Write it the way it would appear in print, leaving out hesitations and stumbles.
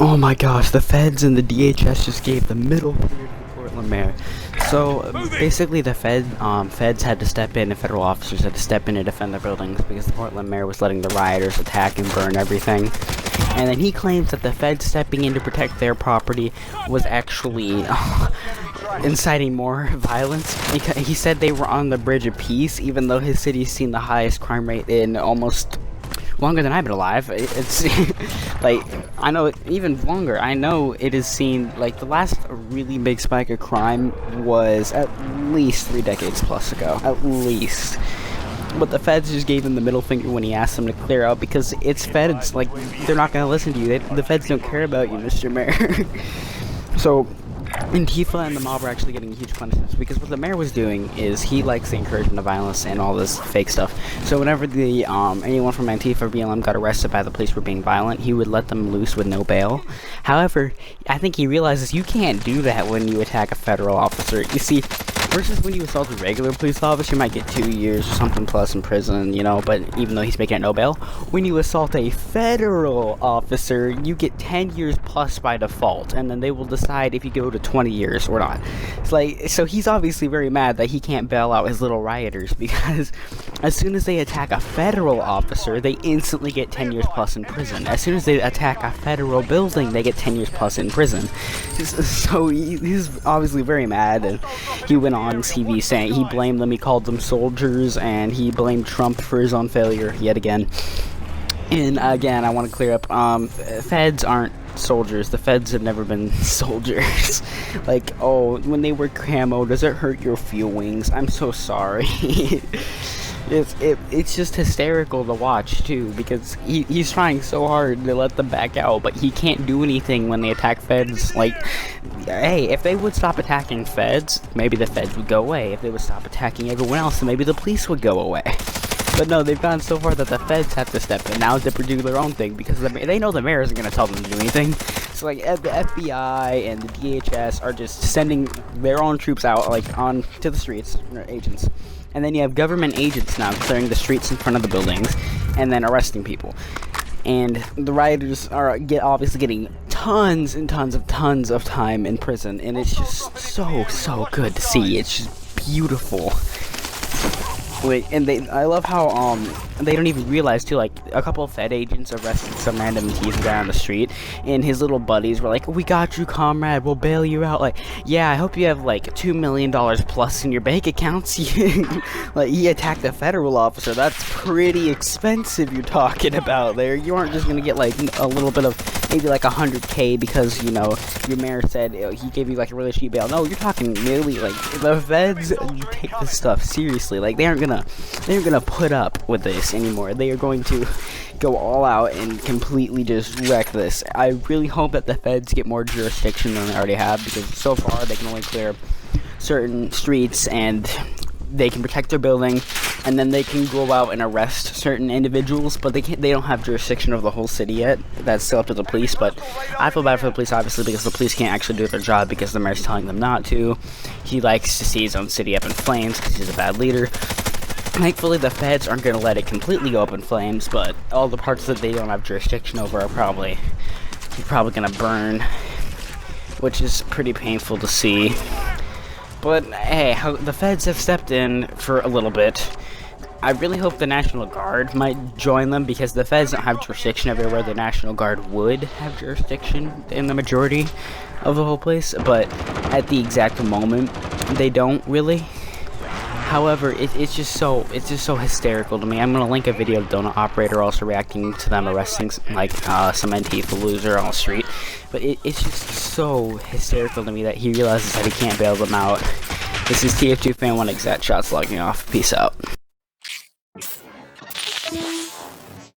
Oh my gosh, the feds and the DHS just gave the middle finger to the Portland mayor. So basically the feds had to step in, and federal officers had to step in to defend the buildings because the Portland mayor was letting the rioters attack and burn everything. And then he claims that the feds stepping in to protect their property was actually inciting more violence. He said they were on the bridge of peace, even though his city's seen the highest crime rate in almost longer than I've been alive. It's like, I know even longer. I know it has seen, like, the last really big spike of crime was at least 3 decades plus ago, at least. But the feds just gave him the middle finger when he asked them to clear out, because it's feds. Like, they're not gonna listen to you. The feds don't care about you, Mr. Mayor. So Antifa and the mob are actually getting huge punishments, because what the mayor was doing is he likes the encouragement of violence and all this fake stuff. So whenever the anyone from Antifa or BLM got arrested by the police for being violent, he would let them loose with no bail. However, I think he realizes you can't do that when you attack a federal officer. You see, versus when you assault a regular police officer, you might get 2 years or something plus in prison, you know, but even though he's making it no bail, when you assault a federal officer, you get 10 years plus by default, and then they will decide if you go to 20 years or not. It's like, so he's obviously very mad that he can't bail out his little rioters, because as soon as they attack a federal officer, they instantly get 10 years plus in prison. As soon as they attack a federal building, they get 10 years plus in prison. So he's obviously very mad, and he went on TV saying he blamed them, he called them soldiers, and he blamed Trump for his own failure yet again. And again, I want to clear up, feds aren't soldiers. The feds have never been soldiers. Like, oh, when they wear camo, does it hurt your feelings? I'm so sorry. It's just hysterical to watch too, because he's trying so hard to let them back out, but he can't do anything when they attack feds. Like, hey, if they would stop attacking feds, maybe the feds would go away. If they would stop attacking everyone else, then maybe the police would go away. But no, they've gone so far that the feds have to step in now to do their own thing, because they know the mayor isn't going to tell them to do anything. So like the FBI and the DHS are just sending their own troops out, like, on to the streets, or agents. And then you have government agents now clearing the streets in front of the buildings and then arresting people. And the rioters are obviously getting tons and tons of time in prison, and it's just so good to see. It's just beautiful. And I love how they don't even realize too, like, a couple of Fed agents arrested some random Antifa guy on the street, and his little buddies were like, "We got you, comrade, we'll bail you out." Like, yeah, I hope you have like $2 million plus in your bank accounts. Like, he attacked a federal officer. That's pretty expensive you're talking about there. You aren't just gonna get like a little bit of, maybe like 100K because, you know, your mayor said he gave you like a really cheap bail. No, you're talking nearly, like, the feds take this stuff seriously. Like, they aren't gonna put up with this anymore. They are going to go all out and completely just wreck this. I really hope that the feds get more jurisdiction than they already have, because so far they can only clear certain streets and they can protect their building, and then they can go out and arrest certain individuals, but they don't have jurisdiction over the whole city yet. That's still up to the police, but I feel bad for the police, obviously, because the police can't actually do their job because the mayor's telling them not to. He likes to see his own city up in flames because he's a bad leader. Thankfully, the feds aren't going to let it completely go up in flames, but all the parts that they don't have jurisdiction over are probably going to burn, which is pretty painful to see. But hey, the feds have stepped in for a little bit. I really hope the National Guard might join them, because the feds don't have jurisdiction everywhere. The National Guard would have jurisdiction in the majority of the whole place, but at the exact moment, they don't really. However, it's just so hysterical to me. I'm gonna link a video of Donut Operator also reacting to them arresting like some Antifa loser on the street. But it's just so hysterical to me that he realizes that he can't bail them out. This is TF2 Fan 1 Exact Shots logging off. Peace out.